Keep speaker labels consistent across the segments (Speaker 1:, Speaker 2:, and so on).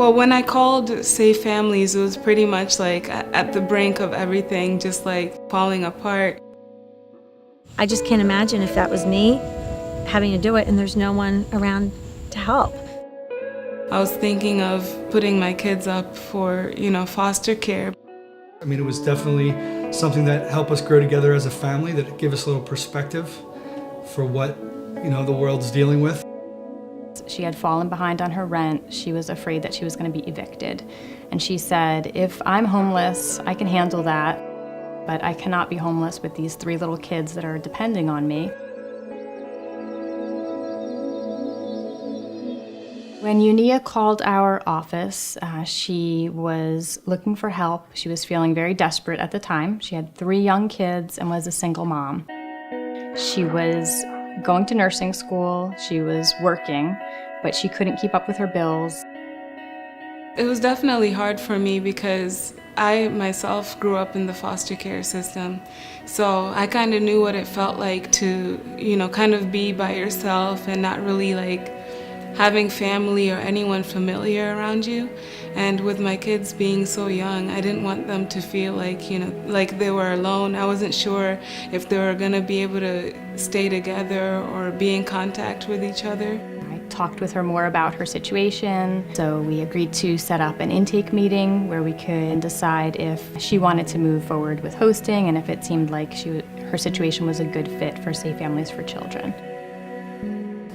Speaker 1: Well, when I called Safe Families, it was pretty much like at the brink of everything, just like falling apart.
Speaker 2: I just can't imagine if that was me having to do it and there's no one around to help.
Speaker 1: I was thinking of putting my kids up for, foster care.
Speaker 3: I mean, it was definitely something that helped us grow together as a family, that gave us a little perspective for what, the world's dealing with.
Speaker 4: She had fallen behind on her rent. She was afraid that she was going to be evicted. And she said, if I'm homeless, I can handle that, but I cannot be homeless with these 3 little kids that are depending on me. When Yuniah called our office, she was looking for help. She was feeling very desperate at the time. She had 3 young kids and was a single mom. She was going to nursing school, she was working, but she couldn't keep up with her bills.
Speaker 1: It was definitely hard for me because I myself grew up in the foster care system. So I kind of knew what it felt like to, kind of be by yourself and not really like having family or anyone familiar around you. And with my kids being so young, I didn't want them to feel like, like they were alone. I wasn't sure if they were going to be able to stay together or be in contact with each other.
Speaker 4: I talked with her more about her situation, so we agreed to set up an intake meeting where we could decide if she wanted to move forward with hosting and if it seemed like her situation was a good fit for Safe Families for Children.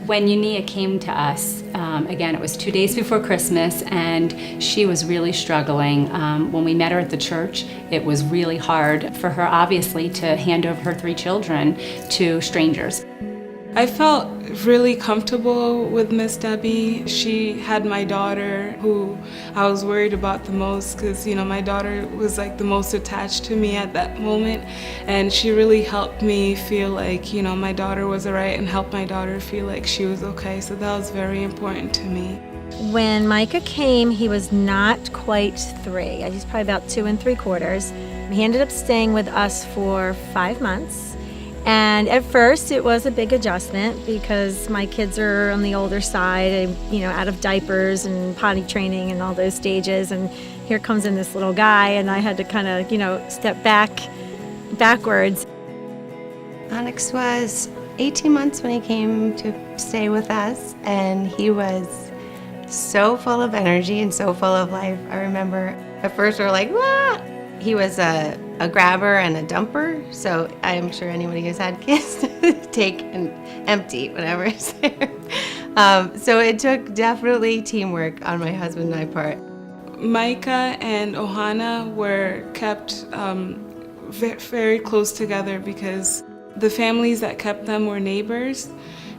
Speaker 5: When Yuniah came to us, again, it was 2 days before Christmas, and she was really struggling. When we met her at the church, it was really hard for her, obviously, to hand over her 3 children to strangers.
Speaker 1: I felt really comfortable with Miss Debbie. She had my daughter, who I was worried about the most because, my daughter was like the most attached to me at that moment. And she really helped me feel like, my daughter was all right and helped my daughter feel like she was okay. So that was very important to me.
Speaker 2: When Micah came, he was not quite 3. He's probably about 2 3/4. He ended up staying with us for 5 months. And at first it was a big adjustment because my kids are on the older side and, out of diapers and potty training and all those stages. And here comes in this little guy and I had to kind of, step backwards.
Speaker 6: Onyx was 18 months when he came to stay with us, and he was so full of energy and so full of life. I remember at first we were like, "What?" He was a grabber and a dumper, so I'm sure anybody who's had kids take and empty whatever is there. So it took definitely teamwork on my husband and I part.
Speaker 1: Micah and Ohana were kept very close together because the families that kept them were neighbors.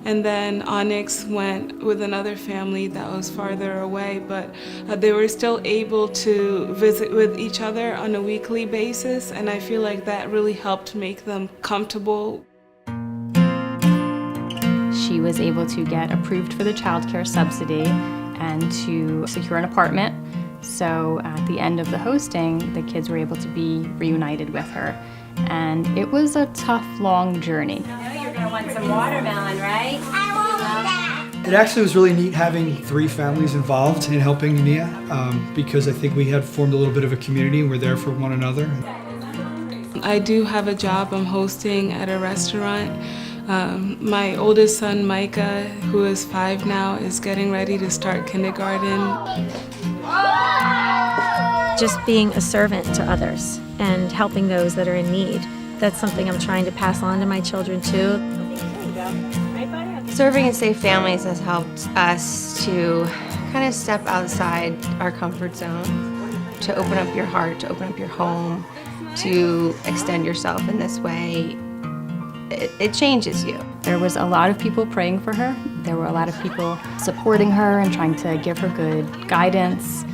Speaker 1: And then Onyx went with another family that was farther away, but they were still able to visit with each other on a weekly basis, and I feel like that really helped make them comfortable.
Speaker 4: She was able to get approved for the child care subsidy and to secure an apartment. So at the end of the hosting, the kids were able to be reunited with her. And it was a tough, long journey.
Speaker 5: You're going to want some watermelon, right?
Speaker 3: It actually was really neat having 3 families involved in helping Yuniah because I think we had formed a little bit of a community and we're there for one another.
Speaker 1: I do have a job. I'm hosting at a restaurant. My oldest son, Micah, who is 5 now, is getting ready to start kindergarten.
Speaker 2: Just being a servant to others and helping those that are in need. That's something I'm trying to pass on to my children too.
Speaker 6: Serving in Safe Families has helped us to kind of step outside our comfort zone, to open up your heart, to open up your home, to extend yourself in this way. It changes you.
Speaker 4: There was a lot of people praying for her. There were a lot of people supporting her and trying to give her good guidance,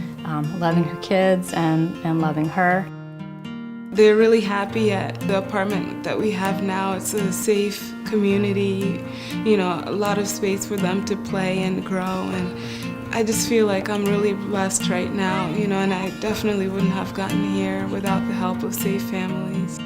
Speaker 4: loving her kids and loving her.
Speaker 1: They're really happy at the apartment that we have now. It's a safe community, a lot of space for them to play and grow. And I just feel like I'm really blessed right now, and I definitely wouldn't have gotten here without the help of Safe Families.